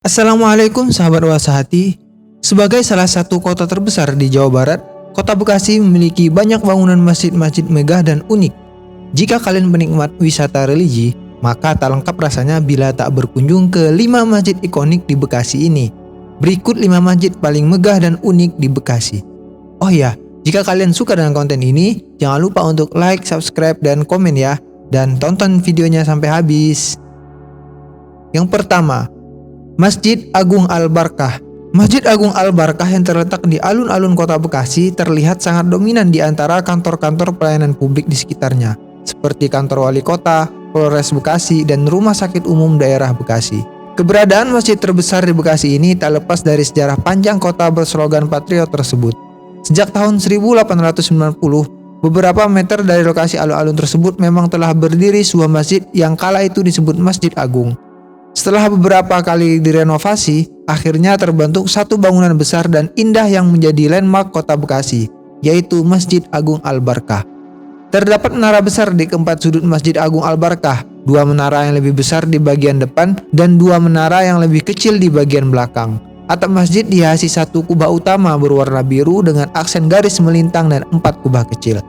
Assalamualaikum sahabat Wasahati. Sebagai salah satu kota terbesar di Jawa Barat, Kota Bekasi memiliki banyak bangunan masjid-masjid megah dan unik. Jika kalian penikmat wisata religi, maka tak lengkap rasanya bila tak berkunjung ke 5 masjid ikonik di Bekasi ini. Berikut 5 masjid paling megah dan unik di Bekasi. Oh ya, jika kalian suka dengan konten ini, jangan lupa untuk like, subscribe, dan komen ya. Dan tonton videonya sampai habis. Yang pertama, Masjid Agung Al-Barkah. Masjid Agung Al-Barkah yang terletak di alun-alun kota Bekasi terlihat sangat dominan di antara kantor-kantor pelayanan publik di sekitarnya, seperti kantor wali kota, Polres Bekasi, dan Rumah Sakit Umum Daerah Bekasi. Keberadaan masjid terbesar di Bekasi ini tak lepas dari sejarah panjang kota berslogan patriot tersebut. Sejak tahun 1890, beberapa meter dari lokasi alun-alun tersebut memang telah berdiri sebuah masjid yang kala itu disebut Masjid Agung. Setelah beberapa kali direnovasi, akhirnya terbentuk satu bangunan besar dan indah yang menjadi landmark kota Bekasi, yaitu Masjid Agung Al-Barkah. Terdapat menara besar di keempat sudut Masjid Agung Al-Barkah, 2 menara yang lebih besar di bagian depan dan 2 menara yang lebih kecil di bagian belakang. Atap masjid dihiasi 1 kubah utama berwarna biru dengan aksen garis melintang dan 4 kubah kecil.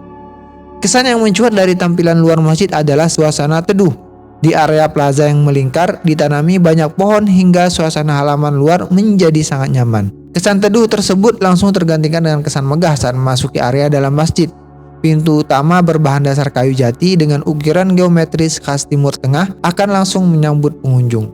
Kesan yang mencuat dari tampilan luar masjid adalah suasana teduh. Di area plaza yang melingkar, ditanami banyak pohon hingga suasana halaman luar menjadi sangat nyaman. Kesan teduh tersebut langsung tergantikan dengan kesan megah saat memasuki area dalam masjid. Pintu utama berbahan dasar kayu jati dengan ukiran geometris khas Timur Tengah akan langsung menyambut pengunjung.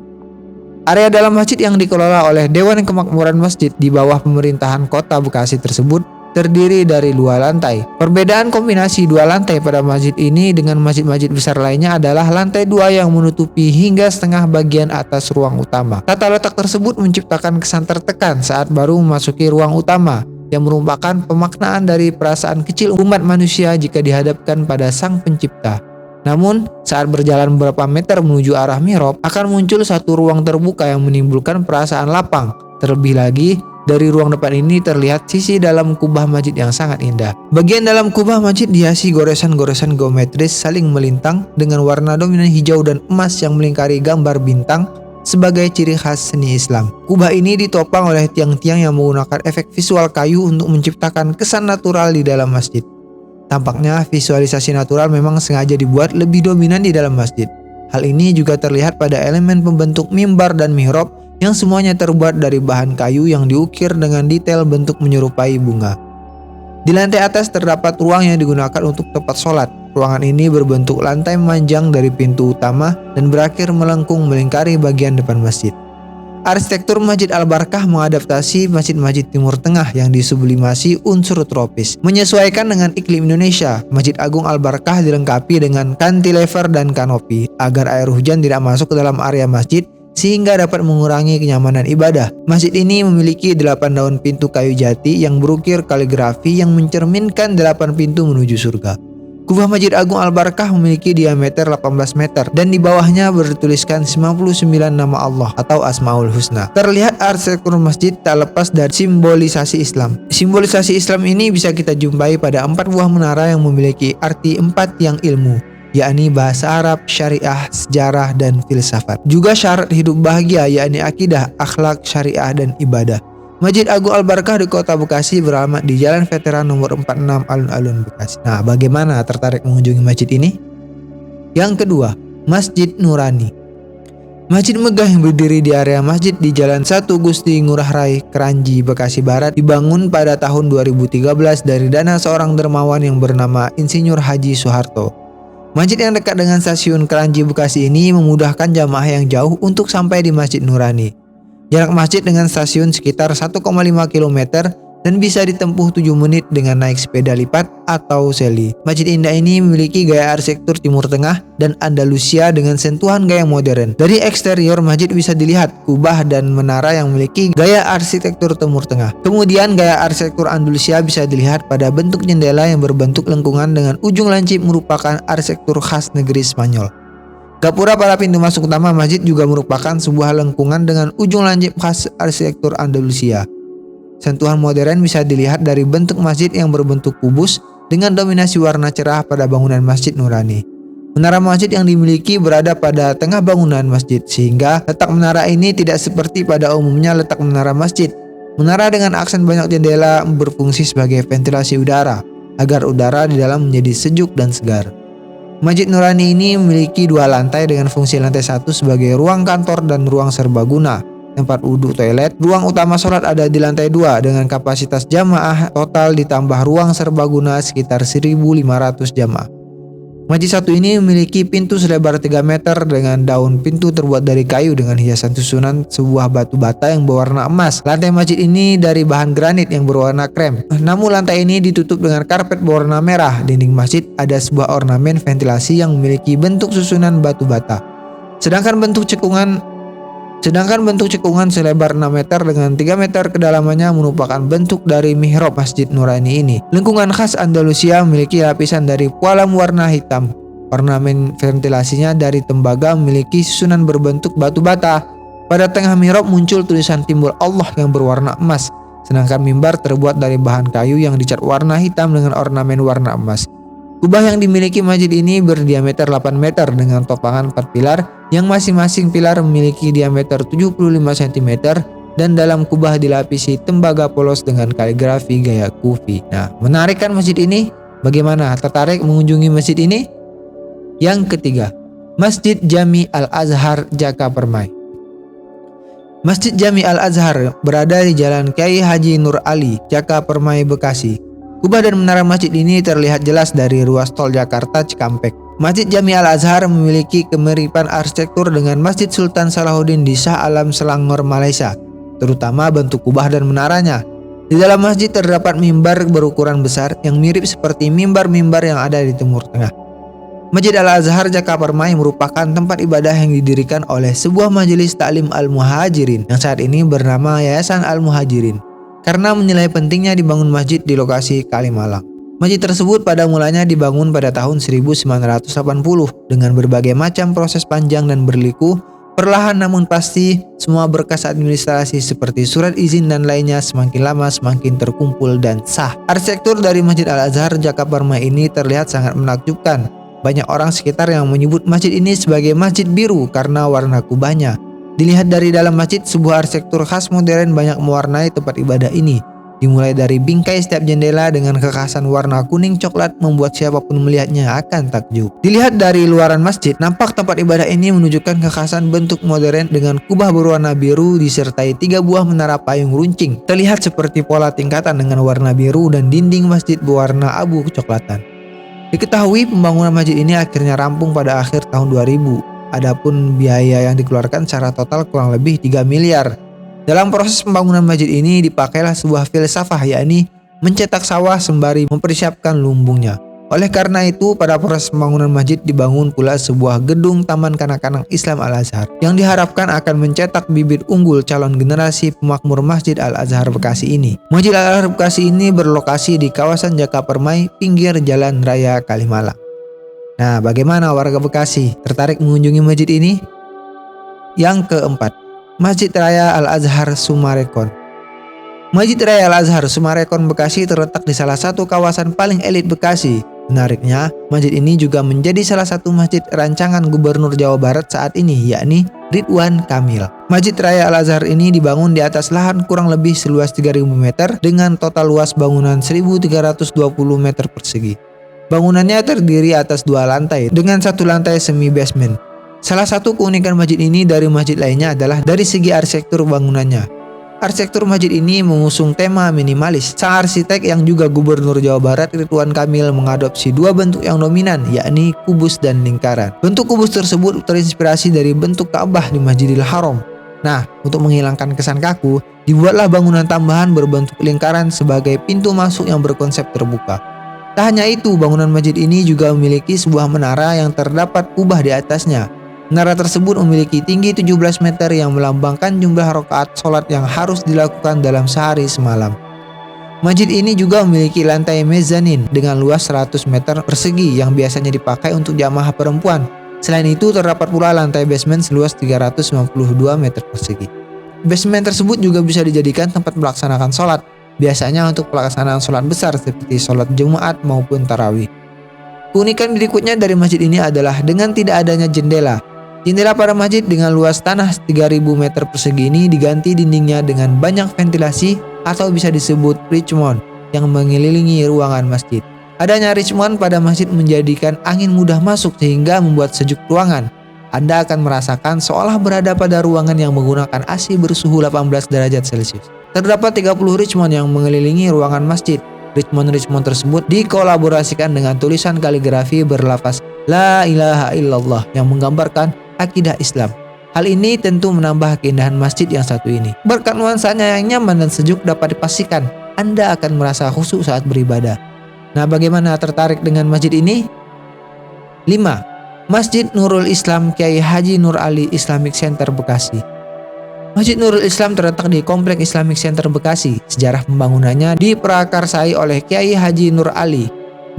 Area dalam masjid yang dikelola oleh Dewan Kemakmuran Masjid di bawah pemerintahan Kota Bekasi tersebut terdiri dari 2 lantai. Perbedaan kombinasi 2 lantai pada masjid ini dengan masjid-masjid besar lainnya adalah lantai 2 yang menutupi hingga setengah bagian atas ruang utama. Tata letak tersebut menciptakan kesan tertekan saat baru memasuki ruang utama, yang merupakan pemaknaan dari perasaan kecil umat manusia jika dihadapkan pada Sang Pencipta. Namun, saat berjalan beberapa meter menuju arah mihrab, akan muncul satu ruang terbuka yang menimbulkan perasaan lapang. Terlebih lagi, dari ruang depan ini terlihat sisi dalam kubah masjid yang sangat indah. Bagian dalam kubah masjid dihiasi goresan-goresan geometris saling melintang dengan warna dominan hijau dan emas yang melingkari gambar bintang sebagai ciri khas seni Islam. Kubah ini ditopang oleh tiang-tiang yang menggunakan efek visual kayu untuk menciptakan kesan natural di dalam masjid. Tampaknya visualisasi natural memang sengaja dibuat lebih dominan di dalam masjid. Hal ini juga terlihat pada elemen pembentuk mimbar dan mihrab yang semuanya terbuat dari bahan kayu yang diukir dengan detail bentuk menyerupai bunga. Di lantai atas terdapat ruang yang digunakan untuk tempat sholat. Ruangan ini berbentuk lantai memanjang dari pintu utama dan berakhir melengkung melingkari bagian depan masjid. Arsitektur Masjid Al-Barkah mengadaptasi masjid-masjid Timur Tengah yang disublimasi unsur tropis. Menyesuaikan dengan iklim Indonesia, Masjid Agung Al-Barkah dilengkapi dengan cantilever dan kanopi agar air hujan tidak masuk ke dalam area masjid sehingga dapat mengurangi kenyamanan ibadah. Masjid ini memiliki 8 daun pintu kayu jati yang berukir kaligrafi yang mencerminkan 8 pintu menuju surga. Kubah Masjid Agung Al-Barkah memiliki diameter 18 meter dan di bawahnya bertuliskan 99 nama Allah atau Asmaul Husna. Terlihat arsitektur masjid tak lepas dari simbolisasi Islam. Simbolisasi Islam ini bisa kita jumpai pada 4 buah menara yang memiliki arti 4 yang ilmu, yakni bahasa Arab, syariah, sejarah, dan filsafat. Juga syarat hidup bahagia, yakni akidah, akhlak, syariah, dan ibadah. Masjid Agung Al-Barkah di Kota Bekasi beralamat di Jalan Veteran nomor 46 Alun-Alun Bekasi. Nah, bagaimana tertarik mengunjungi masjid ini? Yang kedua, Masjid Nurani. Masjid megah yang berdiri di area masjid di Jalan 1 Gusti Ngurah Rai, Kranji, Bekasi Barat dibangun pada tahun 2013 dari dana seorang dermawan yang bernama Insinyur Haji Soeharto. Masjid yang dekat dengan stasiun Kranji Bekasi ini memudahkan jamaah yang jauh untuk sampai di Masjid Nurani. Jarak masjid dengan stasiun sekitar 1,5 km dan bisa ditempuh 7 menit dengan naik sepeda lipat atau seli. Masjid indah ini memiliki gaya arsitektur Timur Tengah dan Andalusia dengan sentuhan gaya modern. Dari eksterior masjid bisa dilihat kubah dan menara yang memiliki gaya arsitektur Timur Tengah. Kemudian gaya arsitektur Andalusia bisa dilihat pada bentuk jendela yang berbentuk lengkungan dengan ujung lancip merupakan arsitektur khas negeri Spanyol. Gapura pada pintu masuk utama masjid juga merupakan sebuah lengkungan dengan ujung lancip khas arsitektur Andalusia. Sentuhan modern bisa dilihat dari bentuk masjid yang berbentuk kubus dengan dominasi warna cerah pada bangunan Masjid Nurani. Menara masjid yang dimiliki berada pada tengah bangunan masjid, sehingga letak menara ini tidak seperti pada umumnya letak menara masjid. Menara dengan aksen banyak jendela berfungsi sebagai ventilasi udara, agar udara di dalam menjadi sejuk dan segar. Masjid Nurani ini memiliki 2 lantai dengan fungsi lantai 1 sebagai ruang kantor dan ruang serbaguna, tempat wudhu, toilet. Ruang utama sholat ada di lantai 2 dengan kapasitas jamaah total ditambah ruang serbaguna sekitar 1.500 jamaah. Masjid satu ini memiliki pintu selebar 3 meter dengan daun pintu terbuat dari kayu dengan hiasan susunan sebuah batu bata yang berwarna emas. Lantai masjid ini dari bahan granit yang berwarna krem. Namun lantai ini ditutup dengan karpet berwarna merah. Dinding masjid ada sebuah ornamen ventilasi yang memiliki bentuk susunan batu bata. Sedangkan bentuk cekungan selebar 6 meter dengan 3 meter kedalamannya merupakan bentuk dari mihrab Masjid Nurani ini. Lingkungan khas Andalusia memiliki lapisan dari pualam warna hitam. Ornamen ventilasinya dari tembaga memiliki susunan berbentuk batu bata. Pada tengah mihrab muncul tulisan timbul Allah yang berwarna emas. Sedangkan mimbar terbuat dari bahan kayu yang dicat warna hitam dengan ornamen warna emas. Kubah yang dimiliki masjid ini berdiameter 8 meter dengan topangan 4 pilar yang masing-masing pilar memiliki diameter 75 cm dan dalam kubah dilapisi tembaga polos dengan kaligrafi gaya Kufi. Nah, menarik kan masjid ini? Bagaimana? Tertarik mengunjungi masjid ini? Yang ketiga, Masjid Jami Al-Azhar, Jaka Permai. Masjid Jami Al-Azhar berada di Jalan Kiai Haji Nur Ali, Jaka Permai, Bekasi. Kubah dan menara masjid ini terlihat jelas dari ruas tol Jakarta Cikampek. Masjid Jami Al-Azhar memiliki kemiripan arsitektur dengan Masjid Sultan Salahuddin di Shah Alam, Selangor, Malaysia, terutama bentuk kubah dan menaranya. Di dalam masjid terdapat mimbar berukuran besar yang mirip seperti mimbar-mimbar yang ada di Timur Tengah. Masjid Al-Azhar Jaka Permai merupakan tempat ibadah yang didirikan oleh sebuah majelis taklim Al-Muhajirin yang saat ini bernama Yayasan Al-Muhajirin karena menilai pentingnya dibangun masjid di lokasi Kalimalang. Masjid tersebut pada mulanya dibangun pada tahun 1980 dengan berbagai macam proses panjang dan berliku. Perlahan namun pasti semua berkas administrasi seperti surat izin dan lainnya semakin lama semakin terkumpul dan sah. Arsitektur dari Masjid Al-Azhar Jaka Permai ini terlihat sangat menakjubkan. Banyak orang sekitar yang menyebut masjid ini sebagai masjid biru karena warna kubahnya. Dilihat dari dalam masjid, sebuah arsitektur khas modern banyak mewarnai tempat ibadah ini. Dimulai dari bingkai setiap jendela dengan kekhasan warna kuning coklat membuat siapapun melihatnya akan takjub. Dilihat dari luaran masjid, nampak tempat ibadah ini menunjukkan kekhasan bentuk modern dengan kubah berwarna biru disertai 3 buah menara payung runcing. Terlihat seperti pola tingkatan dengan warna biru dan dinding masjid berwarna abu kecoklatan. Diketahui pembangunan masjid ini akhirnya rampung pada akhir tahun 2000. Adapun biaya yang dikeluarkan secara total kurang lebih 3 miliar. Dalam proses pembangunan masjid ini dipakailah sebuah filsafah, yakni mencetak sawah sembari mempersiapkan lumbungnya. Oleh karena itu, pada proses pembangunan masjid dibangun pula sebuah gedung Taman Kanak-kanak Islam Al-Azhar yang diharapkan akan mencetak bibit unggul calon generasi pemakmur Masjid Al-Azhar Bekasi ini. Masjid Al-Azhar Bekasi ini berlokasi di kawasan Jaka Permai, pinggir Jalan Raya Kalimalang. Nah, bagaimana warga Bekasi? Tertarik mengunjungi masjid ini? Yang keempat, Masjid Raya Al-Azhar Sumarekon. Masjid Raya Al-Azhar Sumarekon Bekasi terletak di salah satu kawasan paling elit Bekasi. Menariknya, masjid ini juga menjadi salah satu masjid rancangan Gubernur Jawa Barat saat ini, yakni Ridwan Kamil. Masjid Raya Al-Azhar ini dibangun di atas lahan kurang lebih seluas 3.000 meter dengan total luas bangunan 1.320 meter persegi. Bangunannya terdiri atas 2 lantai dengan 1 lantai semi basement. Salah satu keunikan masjid ini dari masjid lainnya adalah dari segi arsitektur bangunannya. Arsitektur masjid ini mengusung tema minimalis. Sang arsitek yang juga Gubernur Jawa Barat Ridwan Kamil mengadopsi 2 bentuk yang dominan, yakni kubus dan lingkaran. Bentuk kubus tersebut terinspirasi dari bentuk Ka'bah di Masjidil Haram. Nah, untuk menghilangkan kesan kaku, dibuatlah bangunan tambahan berbentuk lingkaran sebagai pintu masuk yang berkonsep terbuka. Tak hanya itu, bangunan masjid ini juga memiliki sebuah menara yang terdapat kubah di atasnya. Menara tersebut memiliki tinggi 17 meter yang melambangkan jumlah rakaat sholat yang harus dilakukan dalam sehari semalam. Masjid ini juga memiliki lantai mezanin dengan luas 100 meter persegi yang biasanya dipakai untuk jamaah perempuan. Selain itu, terdapat pula lantai basement seluas 392 meter persegi. Basement tersebut juga bisa dijadikan tempat melaksanakan sholat, biasanya untuk pelaksanaan sholat besar seperti sholat Jumat maupun tarawih. Keunikan berikutnya dari masjid ini adalah dengan tidak adanya jendela. Jendela pada masjid dengan luas tanah 3000 meter persegi ini diganti dindingnya dengan banyak ventilasi atau bisa disebut Richmond yang mengelilingi ruangan masjid. Adanya Richmond pada masjid menjadikan angin mudah masuk sehingga membuat sejuk ruangan. Anda akan merasakan seolah berada pada ruangan yang menggunakan AC bersuhu 18 derajat Celcius. Terdapat 30 Richmond yang mengelilingi ruangan masjid. Richmond tersebut dikolaborasikan dengan tulisan kaligrafi berlafaz La ilaha illallah yang menggambarkan akidah Islam. Hal ini tentu menambah keindahan masjid yang satu ini. Berkat nuansanya yang nyaman dan sejuk dapat dipastikan Anda akan merasa khusyuk saat beribadah. Nah, bagaimana tertarik dengan masjid ini? 5. Masjid Nurul Islam Kiai Haji Nur Ali Islamic Center Bekasi. Masjid Nurul Islam terletak di Komplek Islamic Center Bekasi. Sejarah pembangunannya diprakarsai oleh Kiai Haji Nur Ali.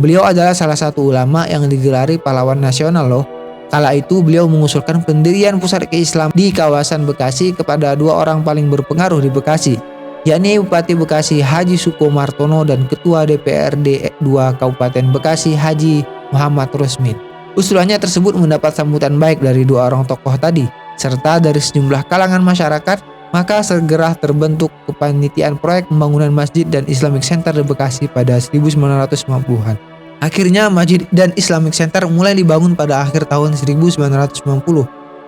Beliau adalah salah satu ulama yang digelari pahlawan nasional loh. Kala itu beliau mengusulkan pendirian pusat Islam di kawasan Bekasi kepada dua orang paling berpengaruh di Bekasi, yakni Bupati Bekasi Haji Sukomartono dan Ketua DPRD 2 Kabupaten Bekasi Haji Muhammad Rusmin. Usulannya tersebut mendapat sambutan baik dari dua orang tokoh tadi, serta dari sejumlah kalangan masyarakat, maka segera terbentuk kepanitiaan proyek pembangunan masjid dan Islamic Center di Bekasi pada 1950-an. Akhirnya Masjid dan Islamic Center mulai dibangun pada akhir tahun 1990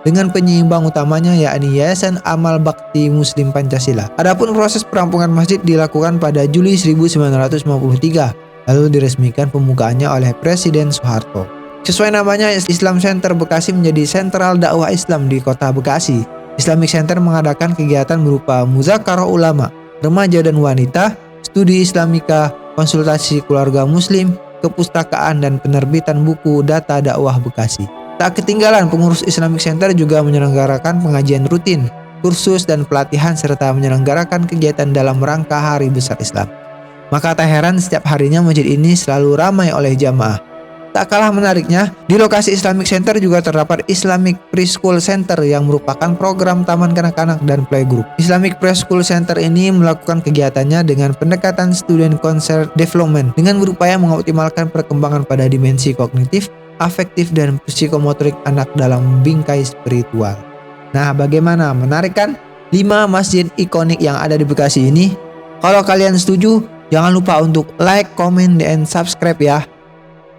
dengan penyeimbang utamanya yakni Yayasan Amal Bakti Muslim Pancasila. Adapun proses perampungan masjid dilakukan pada Juli 1953, lalu diresmikan pembukaannya oleh Presiden Soeharto. Sesuai namanya, Islam Center Bekasi menjadi sentral dakwah Islam di kota Bekasi. Islamic Center mengadakan kegiatan berupa muzakarah ulama, remaja dan wanita, studi Islamika, konsultasi keluarga muslim, kepustakaan dan penerbitan buku data dakwah Bekasi. Tak ketinggalan, pengurus Islamic Center juga menyelenggarakan pengajian rutin, kursus dan pelatihan serta menyelenggarakan kegiatan dalam rangka Hari Besar Islam. Maka tak heran setiap harinya masjid ini selalu ramai oleh jamaah. Tak kalah menariknya, di lokasi Islamic Center juga terdapat Islamic Preschool Center yang merupakan program taman kanak-kanak dan playgroup. Islamic Preschool Center ini melakukan kegiatannya dengan pendekatan student concert development dengan berupaya mengoptimalkan perkembangan pada dimensi kognitif, afektif, dan psikomotorik anak dalam bingkai spiritual. Nah, bagaimana? Menarik kan? 5 masjid ikonik yang ada di Bekasi ini. Kalau kalian setuju, jangan lupa untuk like, comment, dan subscribe ya.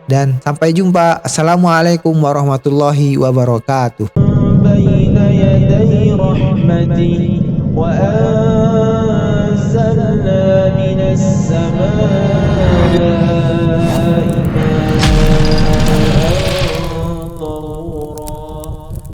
Dan sampai jumpa. Assalamualaikum warahmatullahi wabarakatuh. وأنزلنا من السماء